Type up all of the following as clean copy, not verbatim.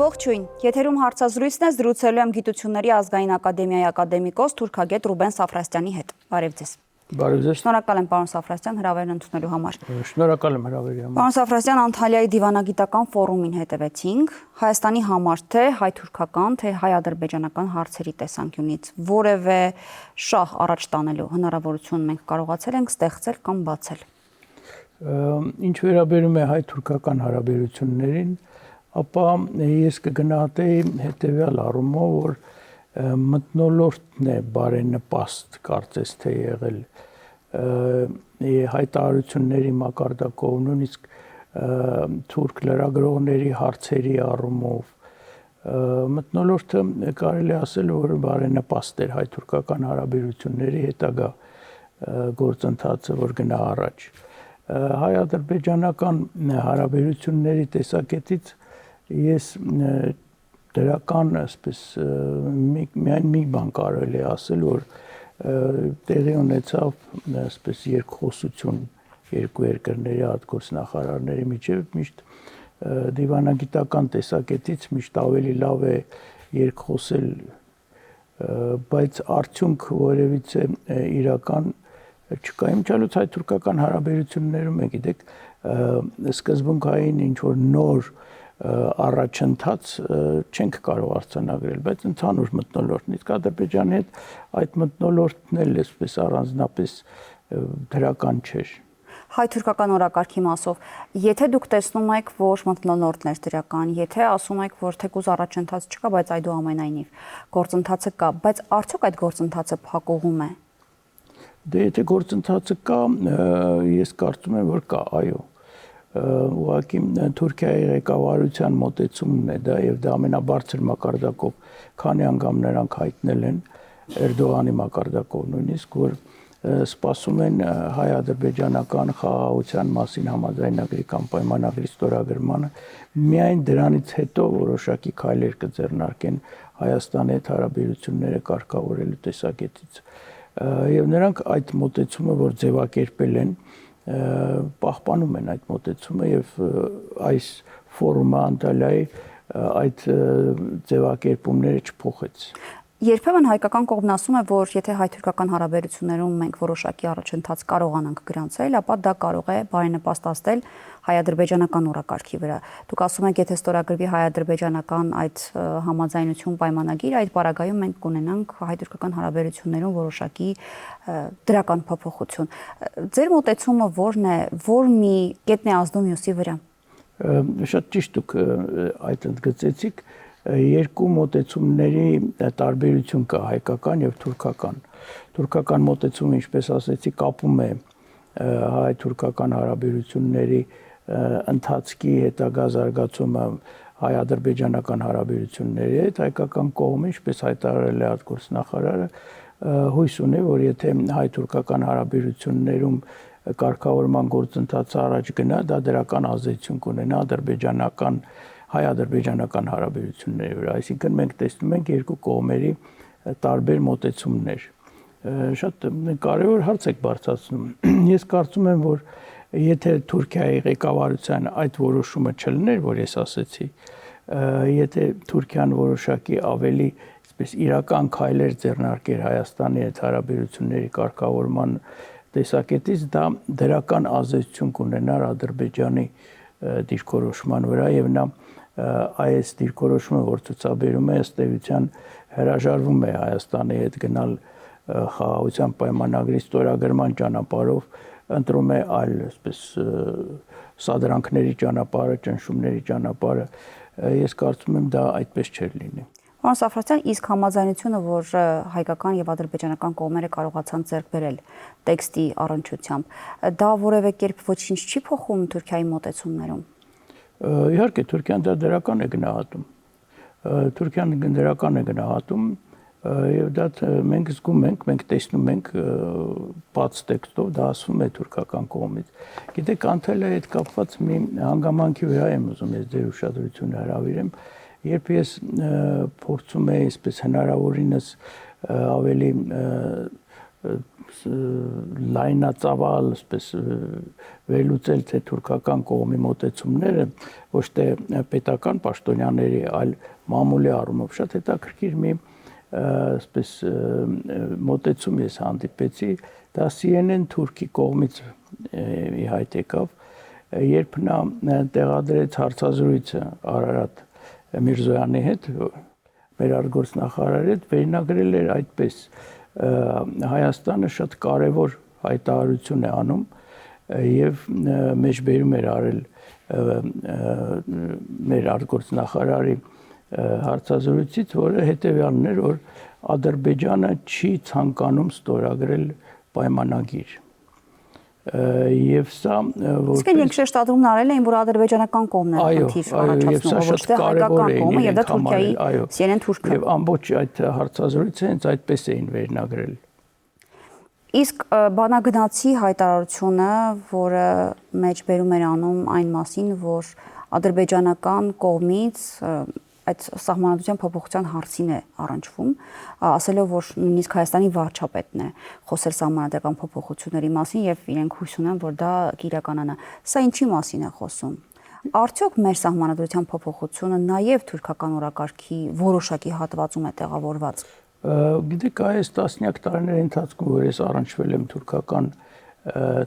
Ողջույն, եթերում հարցազրույցն է, զրուցելու եմ Գիտությունների ազգային ակադեմիայի ակադեմիկոս թուրքագետ Ռուբեն Սաֆրաստյանի հետ։ Բարև ձեզ։ Բարև ձեզ։ Շնորհակալ եմ պարոն Սաֆրաստյան հրավերն ընդունելու համար։ Շնորհակալ եմ հրավերի համար։ Պարոն Սաֆրաստյան, Անտալիայի դիվանագիտական ֆորումին հետևեցինք, Հայաստանի համար թե հայ-թուրքական, թե հայ-ադրբեջանական հարցերի տեսանկյունից որևէ շահ առաջ տանելու հնարավորություն մենք կարողացել ենք ստեղծել կամ բացել։ Ինչ վերաբերում է հայ-թուրքական հարաբերություններին, ապա ես կգնահատեի հետևյալ առումով, որ մթնոլորտն է բարենպաստ կարծես թե եղել հայտարարությունների մակարդակով, նույնիսկ թուրք լրագրողների հարցերի առումով մթնոլորտը կարելի ասել, որ բարենպաստ էր հայ-թուրքական հարաբերությունների հետագա գործընթացը, որ գնա առաջ։ Հայ-ադրբեջանական հարաբերությունների տեսակետից ես դրական, այսպես միայն մի բան կարելի ասել, որ տեղի ունեցավ այսպես երկխոսություն երկու երկրների արտգործնախարարների միջև, միշտ դիվանագիտական տեսակետից միշտ ավելի լավ է երկխոսել, բայց արդյունք որևիցե իրական չկա։ Իմիջիալոց հայ-թուրքական հարաբերություններում է, գիտեք, սկզբունքային ինչ-որ նոր առաջընթաց չենք կարող արձանագրել, բայց ընդհանուր մթնոլորտն, իսկ Ադրբեջանի հետ այդ մթնոլորտն էլ այսպես առանձնապես դրական չէր։ Հայ-թուրքական օրակարգի մասով, եթե դուք տեսնում եք, որ մթնոլորտն էր դրական, եթե ասում եք, որ թեկուզ առաջընթաց չկա, բայց այդուամենայնիվ գործընթացը կա, բայց արդյոք այդ գործընթացը փակուղում է։ Դե եթե գործընթացը կա, ես կարծում եմ, որ կա, այո։ Ուղղակի Թուրքիայի ղեկավարության մոտեցումն է դա, եւ դա ամենաբարձր մակարդակով, քանի անգամ նրանք հայտնել են Էրդողանի մակարդակով նույնիսկ, որ սպասում են հայ-ադրբեջանական խաղաղության մասին համաձայնագրի կամ պայմանագրի ստորագրմանը, միայն դրանից հետո որոշակի քայլեր կձեռնարկեն Հայաստանի հետ հարաբերությունները կարգավորելու տեսակետից։ Եվ նրանք այդ մոտեցումը, որ ձևակերպել են, պահպանում են այդ մոտեցումը եւ այս ֆորումը Անտալիայի այդ ձևակերպումները չփոխեց։ Երբեմն հայկական կողմն ասում է, որ եթե հայ-թուրքական հարաբերություններում մենք որոշակի առաջընթաց կարողանանք գրանցել, ապա դա կարող է բարենպաստացնել հայ-ադրբեջանական օրակարգի վրա։ Դուք ասում եք, եթե ստորագրվի հայ-ադրբեջանական այդ համաձայնություն պայմանագիր, այդ պարագայում մենք կունենանք հայ-թուրքական հարաբերություններում որոշակի դրական փոփոխություն։ Ձեր մոտեցումը ո՞րն է, որ մի կետն է ազդում մյուսի վրա։ Շատ ճիշտ դուք այդ ընդգծեցիք, երկու մոտեցումների տարբերություն կա, հայկական եւ թուրքական։ Թուրքական մոտեցումը, ինչպես ասեցի, կապում է հայ-թուրքական հարաբերությունների ընթացքի հետագա զարգացումը հայ-ադրբեջանական հարաբերությունների հետ, հայկական կողմը, ինչպես հայտարարել է արտգործնախարարը, հույս ունի, որ եթե հայ-թուրքական հարաբերություններում կարգավորման գործընթացը առաջ գնա, դա դրական ազդեցություն կունենա հայ-ադրբեջանական հարաբերությունների վրա, այսինքն մենք տեսնում ենք երկու կողմերի տարբեր մոտեցումներ։ Շատ կարևոր հարց եք բարձրացնում։ Ես կարծում եմ, որ եթե Թուրքիայի ղեկավարության այդ որոշումը չլներ, որ ես ասեցի, եթե Թուրքիան որոշակի ավելի այսպես իրական քայլեր ձեռնարկեր Հայաստանի հետ հարաբերությունների կարգավորման տեսակետից, դա դրական ազդեցություն կունենար Ադրբեջանի դիրքորոշման վրա եւ նա այս դիրքորոշումը, որ ցուցաբերում է, ըստ էության հրաժարվում է Հայաստանի հետ գնալ խաղաղության պայմանագրի ստորագրման ճանապարհով, ընտրում է այլ այսպես սադրանքների ճանապարհը, ճնշումների ճանապարհը։ Ես կարծում եմ դա այդպես չէր լինի։ Պարոն Սաֆրաստյան, իսկ համաձայնությունը, որ հայկական եւ ադրբեջանական կողմերը կարողացան ձեռք բերել տեքստի առնչությամբ, դա որևէ կերպ ոչինչ չի փոխում Թուրքիայի մոտեցումներում։ Իհարկե, Թուրքիան դա դրական է գնահատում։ Թուրքիան դրական է գնահատում եւ դա մենք զգում ենք, մենք տեսնում ենք բաց տեքստով, դա ասվում է թուրքական կողմից։ Գիտեք, Անտալիայի հետ կապված մի հանգամանքի վրա եմ ուզում ես ձեր ուշադրությունը հրավիրեմ, երբ ես փորձում եի այսպես հնարավորինս ավելի լայնածավալ, այսպես վերլուծել թե թուրքական կողմի մոտեցումները ոչ թե պետական պաշտոնյաների, այլ մամուլի առումով շատ հետաքրքիր մի այսպես մոտեցում ես հանդիպեցի, դա CNN Թուրքի կողմից ի հայտ եկավ, երբ նա տեղադրեց հարցազրույցը Արարատ Միրզոյանի հետ, մեր արտգործնախարարի հետ, վերնագրել էր այդպես. Հայաստանը շատ կարևոր հայտարարություն է անում եւ մեջբերում էր արել մեր արտգործնախարարի հարցազրույցից, որը հետեւյալն էր, որ Ադրբեջանը չի ցանկանում ստորագրել պայմանագիր։ Եվ սա Իսկ իրենք շեշտադրումն արել էին, որ ադրբեջանական կողմն է խնդիր առաջացնում, ոչ թե հայկական կողմը, եւ դա Թուրքիայի CNN Թուրքը։ Եվ ամբողջ այդ հարցազրույցը հենց այդպես էին վերնագրել։ Իսկ բանագնացի հայտարարությունը, որը մեջբերում էր անում այն մասին, որ ադրբեջանական կողմից այդ սահմանադրության փոփոխության հարցին է առնչվում, ասելով, որ նույնիսկ Հայաստանի վարչապետն է խոսել սահմանադրական փոփոխությունների մասին եւ իրենք հույս ունեն, որ դա կիրականանա։ Սա ինչի մասին է խոսում։ Արդյոք մեր սահմանադրության փոփոխությունը նաեւ թուրքական օրակարգի որոշակի հատվածում է տեղավորված։ Գիտեք, այս տասնյակ տարիների ընթացքում, որ ես առնչվել եմ թուրքական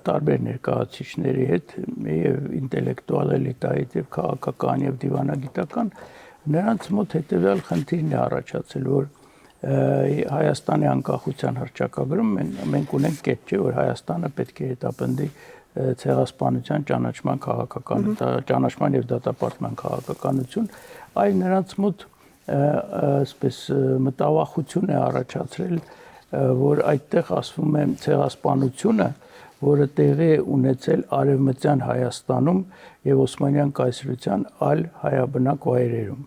տարբեր ներկայացուցիչների հետ, եւ ինտելեկտուալ էլիտայից, եւ քաղաքական, եւ դիվանագիտական, նրանց մոտ հետեւյալ խնդիրն է առաջացել, որ Հայաստանի անկախության հռչակագրում մենք ունենք կետ, չէ, որ Հայաստանը պետք է հետապնդի ցեղասպանության ճանաչման ճանաչման եւ դատապարտման քաղաքականություն, այլ նրանց մոտ այսպես մտավախություն է առաջացրել, որ այդտեղ ասվում է ցեղասպանությունը, որը տեղի է ունեցել Արևմտյան Հայաստանում եւ Օսմանյան կայսրության այլ հայաբնակ վայրերում։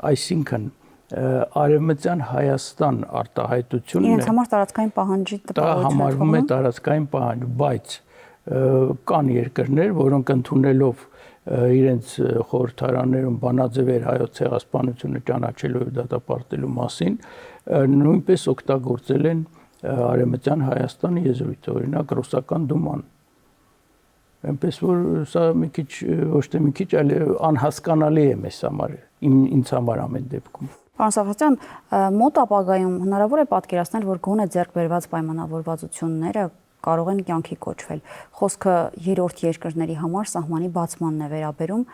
Այսինքն Արևմտյան Հայաստան արտահայտությունն է։ Իրենց համար տարածքային պահանջի տպավորություն է։ Դա համարվում է տարածքային պահանջ, բայց կան երկրներ, որոնք ընդունելով իրենց խորհրդարաններում բանաձևեր հայոց ցեղասպանությունը ճանաչելու եւ դատապարտելու մասին, նույնպես օգտագործել են Արևմտյան Հայաստանի եզրույթը, օրինակ ռուսական դուման։ Այնպես որ սա մի քիչ ոչ թե մի քիչ, այլ անհասկանալի է մեզ համար, ինձ համար ամեն դեպքում։ Պարոն Սաֆարյան, մոտ ապագայում հնարավոր է պատկերացնել, որ գոնե ձեռք բերված պայմանավորվածությունները կարող են կյանքի կոչվել։ Խոսքը երրորդ երկրների համար սահմանի բացմանն է վերաբերում,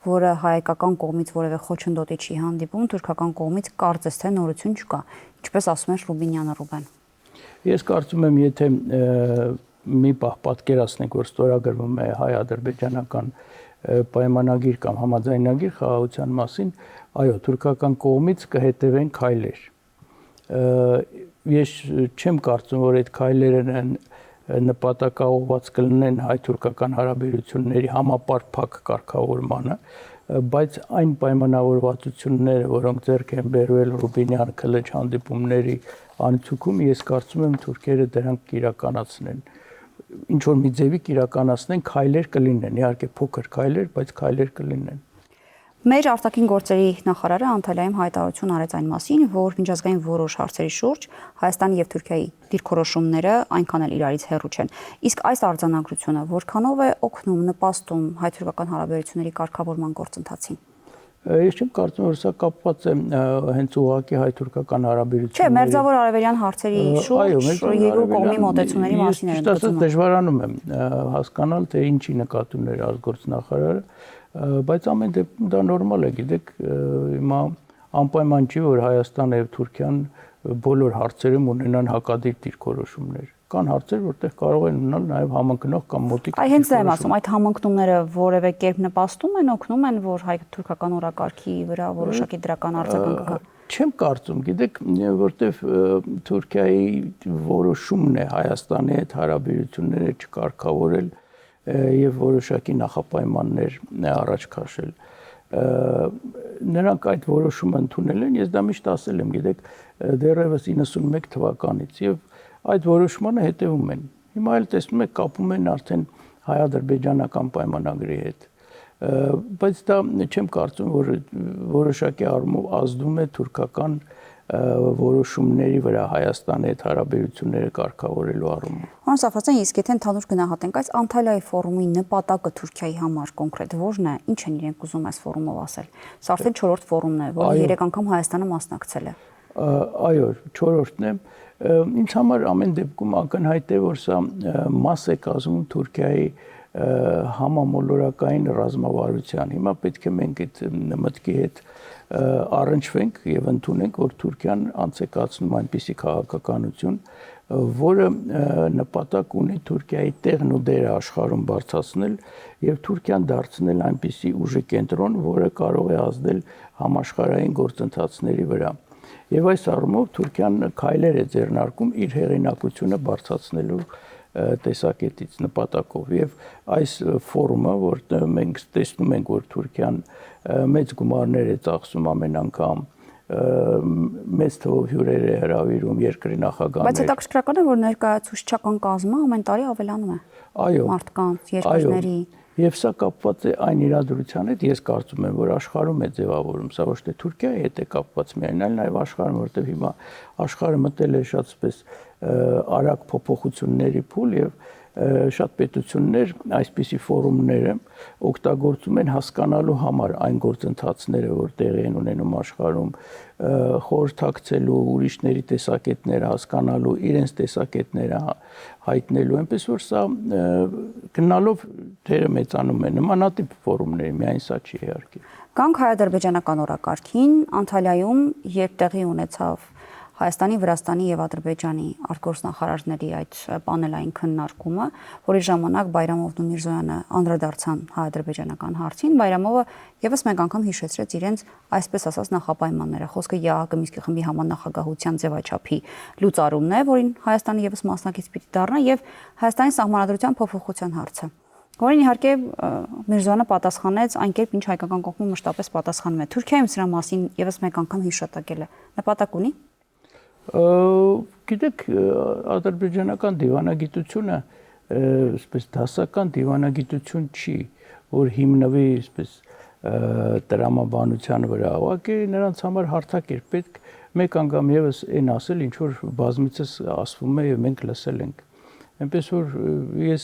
որը հայկական կողմից որևէ խոչընդոտի չի հանդիպում, թուրքական կողմից կարծես թե նորություն չկա, ինչպես ասում է Ռուբինյանը Ռուբեն։ Ես կարծում եմ, եթե մի պահ պատկերացնենք, որ ստորագրվում է հայ-ադրբեջանական պայմանագիր կամ համաձայնագիր խաղաղության մասին, այո, թուրքական կողմից կհետևեն քայլեր։ Ես չեմ կարծում, որ այդ քայլերը նպատակաուղղված կլինեն հայ-թուրքական հարաբերությունների համապարփակ կարգավորմանը, բայց այն պայմանավորվածությունները, որոնք ձեռք են բերվել Ռուբինյան Քլեչ հանդիպումների անցուքում, ես կարծում եմ թուրքերը դրանք կիրականացնեն։ Ինչ որ մի ձևի կիրականացնեն, քայլեր կլինեն, իհարկե փոքր քայլեր, բայց քայլեր կլինեն։ Մեր արտաքին գործերի նախարարը Անտալիայում հայտարարություն արեց այն մասին, որ միջազգային որոշ հարցերի շուրջ Հայաստանի եւ Թուրքիայի դիրքորոշումները այնքան էլ իրարից հեռու չեն։ Իսկ այս արձանագրությունը որքանով է օգնում, նպաստում հայ-թուրքական հարաբերությունների կարգավորման գործընթացին։ Ես չեմ կարծում, որ սա կապված է հենց ուղղակի հայ-թուրքական հարաբերությունների։ Չէ, մերձավոր արևելյան հարցերի շուրջ երկու կողմի մոտեցումների մասին է ընդգծում։ Դժվարանում եմ հասկանալ, թե ինչի նկատի ուներ արտգործնախարարը, բայց ամեն դեպքում դա նորմալ է, գիտեք, հիմա անպայման չի, որ Հայաստանը եւ Թուրքիան բոլոր հարցերում ունենան հակադիր դիրքորոշումներ։ Կան հարցեր, որտեղ կարող են ունենալ նաեւ համընկնող կամ մոտիկ։ Այ հենց դա եմ ասում, այդ համընկնումները որևէ կերպ նպաստում են, օգնում են, որ հայ-թուրքական օրակարգի վրա որոշակի դրական արձագանք կա։ Չեմ կարծում, գիտեք, որտեղ Թուրքիայի որոշումն է Հայաստանի հետ հարաբերությունները չկարգավորել եւ որոշակի նախապայմաններ առաջ քաշել։ Նրանք այդ որոշումը ընդունել են, ես դա միշտ ասել եմ, գիտեք, դեռևս 91 թվականից եւ այդ որոշմանը հետևում են։ Հիմա էլ տեսնում եք կապում են արդեն հայ-ադրբեջանական պայմանագրի հետ։ Բայց դա չեմ կարծում, որ որոշակի առումով ազդում է թուրքական որոշումների վրա Հայաստանի հետ հարաբերությունները կարգավորելու առումով։ Պարոն Սաֆարյան, իսկ եթե ընդհանուր գնահատենք այս Անտալիայի ֆորումի նպատակը Թուրքիայի համար կոնկրետ ո՞րն է, ինչ են իրենք ուզում այս ֆորումով ասել։ Սա արդեն 4-րդ ֆորումն է, որը 3 անգամ Հայաստանը մասնակցել է։ Այո, 4-րդն է։ Ինձ համար ամեն դեպքում ակնհայտ է, որ սա մաս է կազմում Թուրքիայի համամոլորակային ռազմավարության։ Հիմա պետք է մենք այդ մտքի հետ առնչվենք եւ ընդունենք, որ Թուրքիան անց է կացնում այնպիսի քաղաքականություն, որը նպատակ ունի Թուրքիայի տեղն ու դերը աշխարհում բարձրացնել եւ Թուրքիան դարձնել այնպիսի ուժի կենտրոն, որը կարող է ազդել համաշխարհային գործընթացների վրա։ Եվ այս առումով Թուրքիան քայլեր է ձեռնարկում իր հեղինակությունը բարձրացնելու տեսակետից նպատակով եւ այս ֆորումը, որտեղ մենք տեսնում ենք, որ Թուրքիան մեծ գումարներ է ծախսում ամեն անգամ, մեծ թվով հյուրեր է հրավիրում երկրի նախագահներ։ Բայց հետաքրքրական է, որ ներկայացուցչական կազմը ամեն տարի ավելանում է։ Այո, մարդկանց, երկրների։ Եվ սա կապված է այն իրադրության հետ, ես կարծում եմ, որ աշխարհում է ձևավորում, սա ոչ թե Թուրքիայի հետ է կապված միայն, այլ նաև աշխարհում, որտեղ հիմա աշխարհը մտել է շատ սպես արագ փոփոխությունների փուլ եւ շատ պետություններ այսպիսի ֆորումները օգտագործում են հասկանալու համար այն գործընթացները, որ տեղի են ունենում աշխարհում, խորհրդակցելու ուրիշների տեսակետները հասկանալու, իրենց տեսակետները հայտնելու, այնպես որ սա գնալով թերը մեծանում է, նմանատիպ ֆորումների, միայն սա չի իհարկե։ Գանք հայ-ադրբեջանական օրակարգին, Անտալիայում երբ տեղի ունեցավ Հայաստանի, Վրաստանի եւ Ադրբեջանի արտգործնախարարների այդ պանելային քննարկումը, որի ժամանակ Բայրամովն ու Միրզոյանը անդրադարձան հայ-ադրբեջանական հարցին, Բայրամովը եւս մեկ անգամ հիշեցրեց իրենց այսպես ասած նախապայմանները։ Խոսքը ԵԱՀԿ Մինսկի խմբի համանախագահության ձևաչափի լուծարումն է, որին Հայաստանը եւս մասնակից պիտի դառնա, եւ Հայաստանի սահմանադրության փոփոխության հարցը, որին իհարկե Միրզոյանը պատասխանեց այն կերպ, ինչ հայկական կողմը մշտապես պատասխանում է։ Թուրքիայում սրա մասին եւս մեկ անգամ հիշատակել է։ Նպատակ ունի։ Գիտեք, ադրբեջանական դիվանագիտությունը այսպես դասական դիվանագիտություն չի, որ հիմնվի այսպես տրամաբանության վրա, ուղղակի նրանց համար հարթակ էր պետք մեկ անգամ եւս այն ասել, ինչ որ բազմիցս ասվում է եւ մենք լսել ենք։ Այնպես որ ես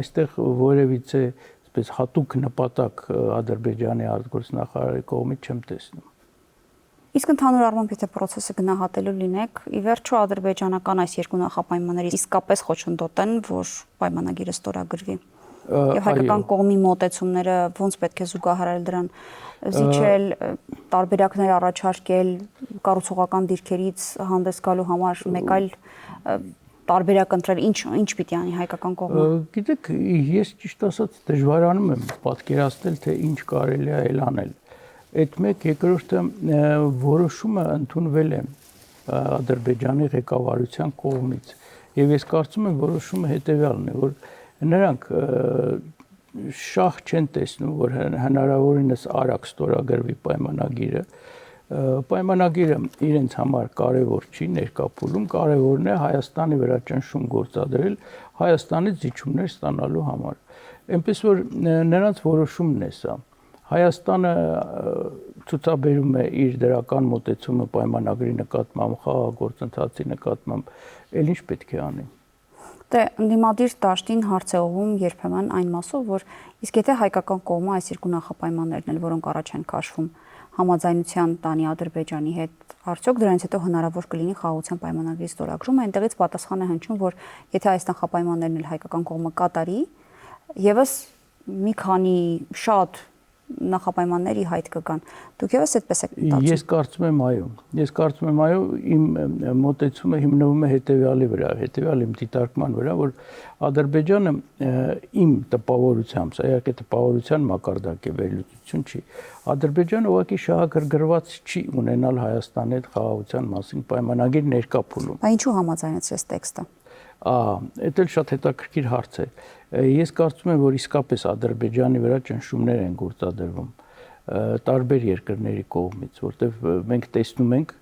այստեղ որևիցե այսպես հատուկ նպատակ Ադրբեջանի արտգործնախարարի կողմից չեմ տեսնում։ Իսկ ընդհանուր առմամբ եթե process-ը գնահատելու լինեք, ի վերջո ադրբեջանական այս երկու նախապայմանները իսկապես խոչընդոտ են, որ պայմանագիրը ստորագրվի։ Եվ հայկական կողմի մոտեցումները ոնց պետք է զուգահեռել դրան, զիջել, տարբերակներ առաջարկել, կառուցողական դիրքերից հանդես գալու համար մեկ այլ տարբերակ ընտրել, ինչ պիտի անի հայկական կողմը։ Գիտեք, ես ճիշտ ասած դժվարանում եմ պատկերացնել, թե ինչ կարելի է անել։ Այդ մեկ երկրորդը որոշումը ընդունվել է Ադրբեջանի ղեկավարության կողմից եւ ես կարծում եմ որոշումը հետեւյալն է, որ նրանք շահ չեն տեսնում, որ հնարավորինս արագ ստորագրվի պայմանագիրը։ Պայմանագիրը իրենց համար կարևոր չի ներկա փուլում, կարևորն է Հայաստանի վրա ճնշում գործադրել Հայաստանից զիջումներ ստանալու համար։ Այնպես որ նրանց որոշումն է սա։ Հայաստանը ցուցաբերում է իր դրական մոտեցումը պայմանագրի նկատմամբ, խաղաղագործընթացի նկատմամբ, ել ինչ պետք է անի։ Դե ընդդիմադիր դաշտին հարց է ուղղում երբեմն այն մասով, որ իսկ եթե հայկական կողմը այս երկու նախապայմաններն էլ, որոնք առաջ են քաշվում, համաձայնության տանի Ադրբեջանի հետ, արդյոք դրանից հետո հնարավոր կլինի խաղաղության պայմանագրի ստորագրումը, այնտեղից պատասխան է հնչում, որ եթե այս նախապայմաններն էլ հայկական կողմը կատարի, եւս մի քանի շատ նախապայմանների հայտ կգան։ Դուք եւս այդպես եք մտածում։ Ես կարծում եմ այո։ Ես կարծում եմ այո, իմ մոտեցումը հիմնվում է հետեւյալի վրա, հետեւյալ իմ դիտարկման վրա, որ Ադրբեջանը իմ տպավորությամբ, սա իհարկե տպավորության մակարդակ է, վերլուծություն չի։ Ադրբեջանը ուղղակի շահագրգռված չի ունենալ Հայաստանի հետ խաղաղության մասին պայմանագիր ներկա փուլում։ Բայց ինչու համաձայնեցրեց տեքստը։ Դա էլ շատ հետաքրքիր հարց է։ Ես կարծում եմ, որ իսկապես Ադրբեջանի վրա ճնշումներ են գործադրվում տարբեր երկրների կողմից, որտեղ մենք տեսնում ենք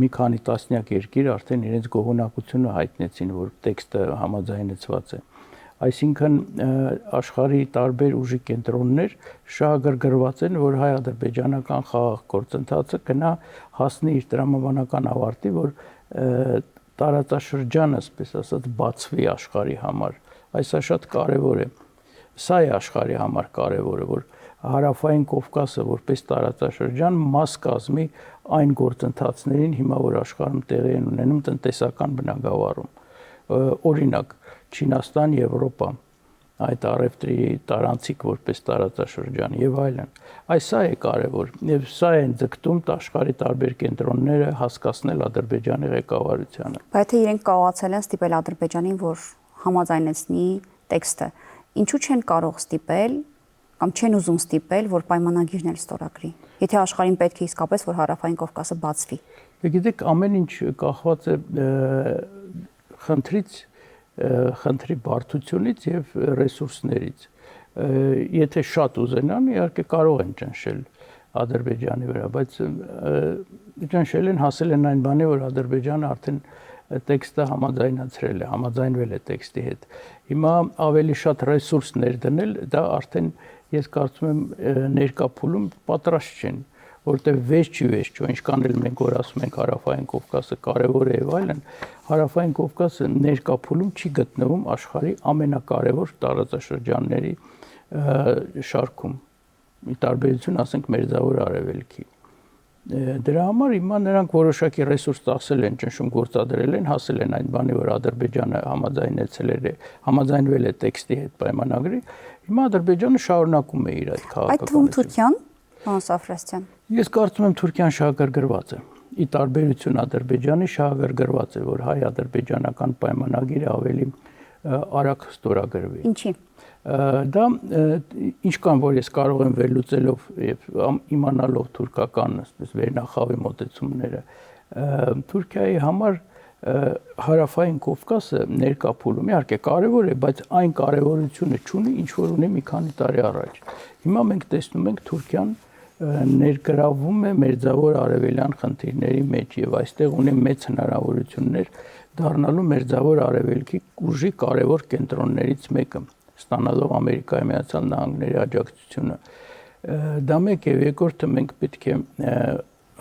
մի քանի տասնյակ երկիր արդեն իրենց գոհունակությունը հայտնեցին, որ տեքստը համաձայնեցված է։ Այսինքն աշխարհի տարբեր ուժի կենտրոններ շահագրգռված են, որ հայ-ադրբեջանական խաղաղ գործընթացը կնա հասնի իր տրամաբանական ավարտի, որ տարածաշրջանը, այսպես ասած, բացվի աշխարհի համար։ Այսա շատ կարևոր է։ Սա է աշխարհի համար կարևորը, որ Հարավային Կովկասը որպես տարածաշրջան մաս կազմի այն գործընթացներին, հիմա որ աշխարհում տեղի են ունենում տնտեսական բնագավառում։ Օրինակ, Չինաստան, Եվրոպա, այդ առևտրի տարանցիկ որպես տարածաշրջան եւ այլն։ Սա է կարևոր եւ սա են ձգտում աշխարհի տարբեր կենտրոնները հասկացնել Ադրբեջանի ղեկավարությանը։ Բայց թե իրենք կարողացել են ստիպել Ադրբեջանին, որ համաձայնեցնի տեքստը, ինչու չեն կարող ստիպել կամ չեն ուզում ստիպել, որ պայմանագիրն էլ ստորագրի։ Եթե աշխարհին պետք է իսկապես, որ Հարավային Կովկասը բացվի։ Գիտեք, ամեն ինչ կախված է խնդրի բարդությունից եւ ռեսուրսներից։ Եթե շատ ուզենան, իհարկե կարող են ճնշել Ադրբեջանի վրա, բայց ճնշել են, հասել են այն բանի, որ Ադրբեջանը արդեն տեքստը համաձայնացրել է, համաձայնվել է տեքստի հետ։ Հիմա ավելի շատ ռեսուրս ներդնել, դա արդեն ես կարծում եմ ներկա փուլում պատրաստ չեն, որտեղ վերջի ինչքան էլ մենք որ ասում ենք Հարավային Կովկասը կարևոր է եւ այլն, Հարավային Կովկասը ներկա փուլում չի գտնվում աշխարհի ամենակարևոր տարածաշրջանների շարքում։ Ի տարբերություն, ասենք, Մերձավոր Արևելքի։ Դրա համար հիմա նրանք որոշակի ռեսուրս ծախսել են, ճնշում գործադրել են, հասել են այն բանի, որ Ադրբեջանը համաձայնվել է տեքստի հետ պայմանագրի, հիմա Ադրբեջանը շարունակում է իր այդ քաղաքականությունը։ Այդ թվում Թուրքիան, պարոն Սաֆրասյան։ Ես կարծում եմ Թուրքիան շահագրգռված է։ Ի տարբերություն Ադրբեջանի շահագրգռված է, որ հայ-ադրբեջանական պայմանագիրը ավելի արագ ստորագրվի։ Ինչի՞։ Դա ինչքան որ ես կարող եմ վերլուծելով եւ իմանալով թուրքական այսպես վերնախավի մոտեցումները, Թուրքիայի համար Հարավային Կովկասը ներկա փուլում իհարկե կարևոր է, բայց այն կարևորությունը չունի, ինչ որ ունի մի քանի տարի առաջ։ Հիմա մենք տեսնում ենք Թուրքիան ներգրավում է Մերձավոր Արևելյան խնդիրների մեջ եւ այստեղ ունի մեծ հնարավորություններ դառնալու Մերձավոր Արևելքի ուժի կարևոր կենտրոններից մեկը, ստանալով Ամերիկայի Միացյալ Նահանգների աջակցությունը։ Դա մեկ է, երկրորդը մենք պետք է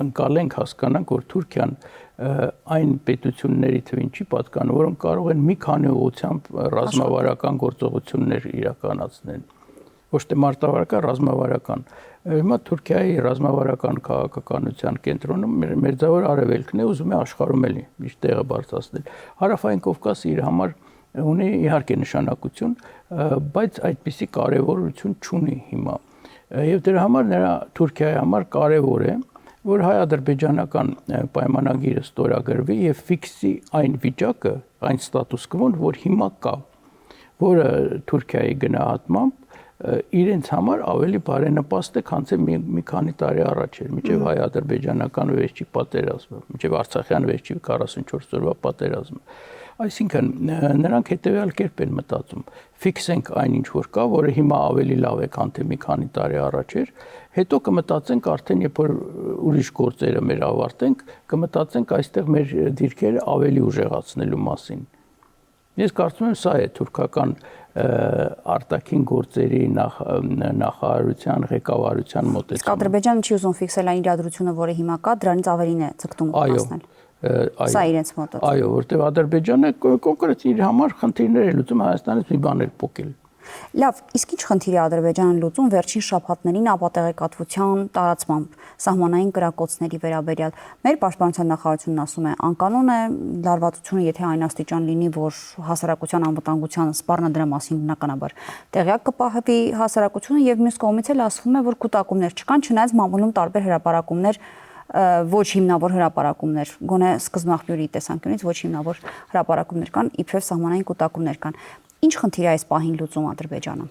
ընկալենք, հասկանանք, որ Թուրքիան այն պետությունների թվին չի պատկանում, որոնք կարող են մի քանի ուղղությամբ ռազմավարական գործողություններ իրականացնել։ Ոչ թե մարտավարական, ռազմավարական։ Հիմա Թուրքիայի ռազմավարական քաղաքականության կենտրոնում Մերձավոր Արևելքն է, ուզում է աշխարհում էլի իր տեղը բարձրացնել։ Հարավային Կովկասը իր համար ունի իհարկե նշանակություն, բայց այդպիսի կարևորություն չունի հիմա։ Եվ դրա համար նրա Թուրքիայի համար կարևոր է, որ հայ-ադրբեջանական պայմանագիրը ստորագրվի եւ ֆիքսի այն վիճակը, այն ստատուս կվոն, որ հիմա կա, որը Թուրքիայի գնահատմամբ իրենց համար ավելի բարենպաստ է, քան մի քանի տարի առաջ էր, մինչև հայ-ադրբեջանական վերջի պատերազմը, մինչև Արցախյան վերջի 44 օրվա պատերազմը։ Այսինքն նրանք հետեւյալ կերպ են մտածում. ֆիքսենք այն ինչ որ կա, որը հիմա ավելի լավ է, քան թե մի քանի տարի առաջ էր, հետո կմտածենք արդեն երբ որ ուրիշ գործերը մեր ավարտենք, կմտածենք այստեղ մեր դիրքերը ավելի ուժեղացնելու մասին։ Ես կարծում եմ սա է թուրքական արտաքին գործերի նախարարության ղեկավարության մոտեցումը։ Իսկ Ադրբեջանը չի ուզում ֆիքսել այն իրադրությունը, որը հիմա կա, դրանից ավելին է ցկտում հասնել։ Սա իրենց մոտեցումը։ Այո, որտեղ Ադրբեջանը կոնկրետ իր համար խնդիրներ է լուծում, Հայաստանից մի բան էլ փոկել։ Լավ, իսկ ինչ խնդիր է Ադրբեջանը լուծում վերջին շաբաթներին ապատեղեկատվության տարածմամբ սահմանային կրակոցների վերաբերյալ։ Մեր պաշտպանության նախարարությունն ասում է, անկանոն է լարվածությունը, եթե այն աստիճան լինի, որ հասարակության անվտանգության սպառնա դրա մասին բնականաբար տեղյակ կպահվի հասարակությունը, եւ մյուս կողմից էլ ասվում է, որ կուտակումներ չկան, չնայած մամուլում տարբեր հրապարակումներ ոչ հիմնավոր հրապարակումներ, գոնե սկզբնաղբյուրի տեսանկյունից ոչ հիմնավոր հրապարակումներ կան, իբրև սահմանային կուտակումներ կան։ Ինչ խնդիր է այս պահին լուծում Ադրբեջանը։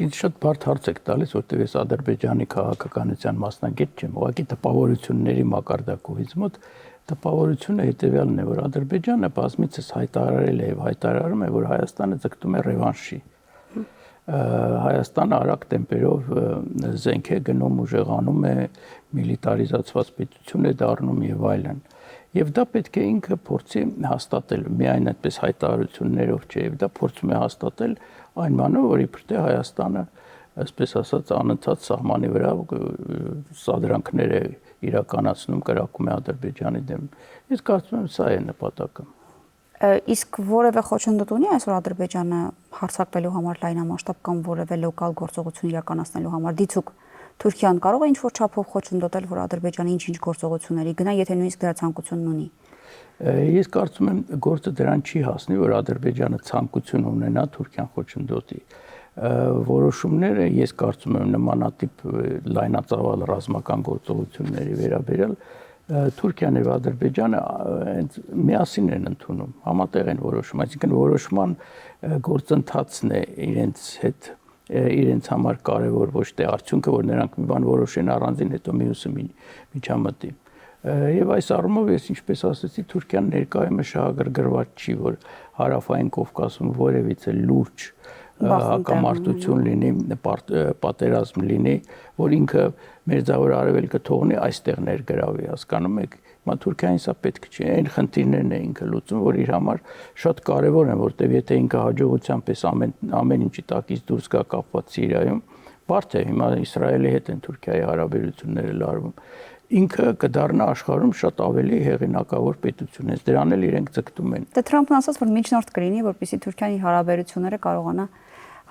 Ինձ շատ բարդ հարց եք տալիս, որտեղ ես Ադրբեջանի քաղաքականության մասնագետ չեմ, ուղղակի տպավորությունների մակարդակովից մոտ տպավորությունը հետևյալն է, որ Ադրբեջանը բազմիցս հայտարարել է եւ հայտարարում է, որ Հայաստանը ձգտում է ռևանշի։ Հայաստանը արագ տեմպերով զենք է գնում, ուժեղանում է, միլիտարիզացված պետություն է դառնում եւ այլն։ Եվ դա պետք է ինքը փորձի հաստատել, միայն այդպես հայտարարություններով չէ, եւ դա փորձում է հաստատել այն բանը, որ իբր թե Հայաստանը, այսպես ասած, անընդհատ սահմանի վրա սադրանքներ է իրականացնում, կրակում է Ադրբեջանի դեմ։ Ես կարծում եմ, սա է նպատակը։ Իսկ որևէ խոչընդոտ ունի այսօր Ադրբեջանը հարձակվելու համար լայնամասշտաբ կամ որևէ լոկալ գործողություն իրականացնելու համար դիցուկ Թուրքիան կարող է ինչ-որ չափով խոչընդոտել, որ Ադրբեջանը ինչ-ինչ գործողությունների գնա, եթե նույնիսկ դրա ցանկությունն ունի։ Ես կարծում եմ, գործը դրան չի հասնի, որ Ադրբեջանը ցանկություն ունենա Թուրքիան խոչընդոտի։ Որոշումները, ես կարծում եմ, նմանատիպ լայնածավալ ռազմական գործողությունների վերաբերյալ Թուրքիան եւ Ադրբեջանը հենց միասին են ընդունում, համատեղ են որոշում, այսինքն որոշման գործընթացն է իրենց համար կարևոր, ոչ թե արդյունքը, որ նրանք մի բան որոշեն առանձին, հետո մյուսը միջամտի։ Եվ այս առումով ես ինչպես ասացի, Թուրքիան ներկայումս շահագրգռված չի, որ հարավային Կովկասում որևիցե լուրջ հակամարտություն լինի, պատերազմ լինի, որ ինքը Մերձավոր Արևելքը թողնի այստեղ ներգրավի, հասկանում եք։ Հիմա Թուրքիային սա պետք չի, այն խնդիրներն է ինքը լուծում, որ իր համար շատ կարևոր են, որտեղ եթե ինքը հաջողությամբ պես ամեն ինչի տակից դուրս գա կապված Սիրիայում, բարդ է, հիմա Իսրայելի հետ են Թուրքիայի հարաբերությունները լարվում։ Ինքը կդառնա աշխարհում շատ ավելի հեղինակավոր պետություն, հենց դրան էլ իրենք ձգտում են։ Դե Թրամփն ասաց, որ միջնորդ կլինի, որպեսզի Թուրքիան իր հարաբերությունները կարողանա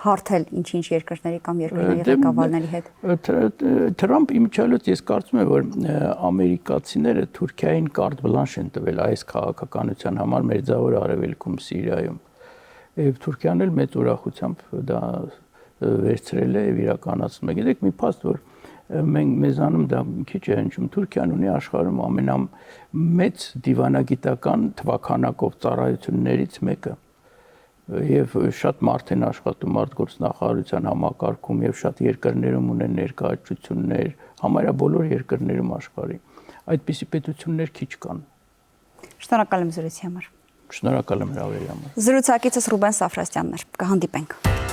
հարթել ինչ-ինչ երկրների կամ երկրների ղեկավարների հետ։ Թրամփ իմիջիալոց ես կարծում եմ, որ ամերիկացիները Թուրքիային կարտ բլանշ են տվել այս քաղաքականության համար Մերձավոր Արևելքում, Սիրիայում։ Եվ Թուրքիան էլ մեծ ուրախությամբ դա վերցրել է եւ իրականացնում է։ Գիտեք, մի փաստ, որ մեզանում դա քիչ է հնչում, Թուրքիան ունի աշխարհում ամենամեծ դիվանագիտական թվաքանակով ծառայություններից մեկը եւ շատ մարդ են աշխատում արտգործնախարարության համակարգում եւ շատ երկրներում ունեն ներկայացություններ, համարյա բոլոր երկրներում աշխարհի։ Այդպիսի պետություններ քիչ կան։ Շնորհակալ եմ զրույցի համար։ Շնորհակալ եմ հրավերի համար։ Զրուցակիցս Ռուբեն Սաֆրասյանն էր։ Կհանդիպենք։